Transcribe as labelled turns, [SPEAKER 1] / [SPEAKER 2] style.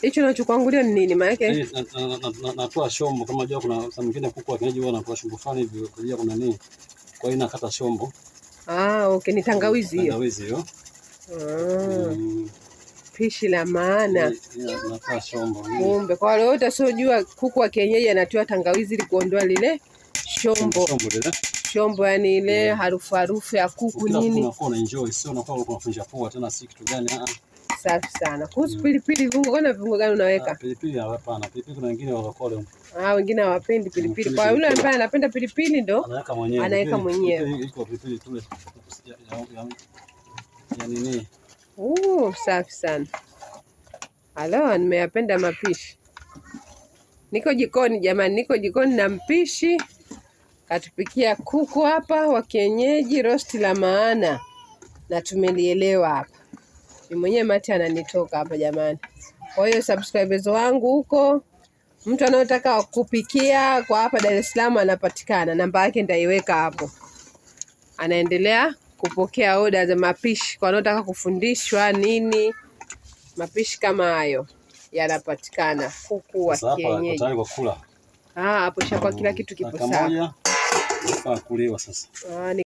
[SPEAKER 1] Hicho unachokuangulia ni nini maana yake?
[SPEAKER 2] Natoa shombo kama unajua kuna saa nyingine kuku wa kienyeji wanatoa shombo fulani hivi kwa ajili kuna nini. Kwa hiyo nakata shombo.
[SPEAKER 1] Okay, ni tangawizi hiyo.
[SPEAKER 2] Tangawizi hiyo.
[SPEAKER 1] Pishi la maana.
[SPEAKER 2] Natoa shombo.
[SPEAKER 1] Kumbe kwa wale wote wasiojua kuku wa kienyeji anatoa tangawizi ili kuondoa lile shombo. Shombo yani ile harufu ya kuku nini.
[SPEAKER 2] Unakuwa una enjoy, sio unakuwa unafunja pua tena si kitu gani.
[SPEAKER 1] Safi sana. Kuhusu pilipili viungo gani unaweka?
[SPEAKER 2] Pilipili hapana. Pilipili kuna wengine wakole.
[SPEAKER 1] Wengine hawapendi pilipili. Kwa yule ambaye anapenda pilipili ndo anaweka mwenyewe.
[SPEAKER 2] Iko pilipili tule ya nini?
[SPEAKER 1] Safi sana. Halo, nimeyapenda mapishi. Niko jikoni jamani, niko jikoni na mpishi katupikia kuku hapa wa kienyeji rosti la maana, na tumelielewa hapa. Ni mwenyewe mate ananitoka hapa jamani. Kwa hiyo subscribers wangu huko, mtu anayotaka kupikia kwa hapa Dar es Salaam anapatikana, namba yake nitaiweka hapo. Anaendelea kupokea oda za mapishi kwa wanaotaka kufundishwa nini, mapishi kama hayo yanapatikana. Kuku wa kienyeji.
[SPEAKER 2] Tayari kwa kula.
[SPEAKER 1] Hapo shakuwa kila kitu kipo sawa.
[SPEAKER 2] Kuliwa sasa.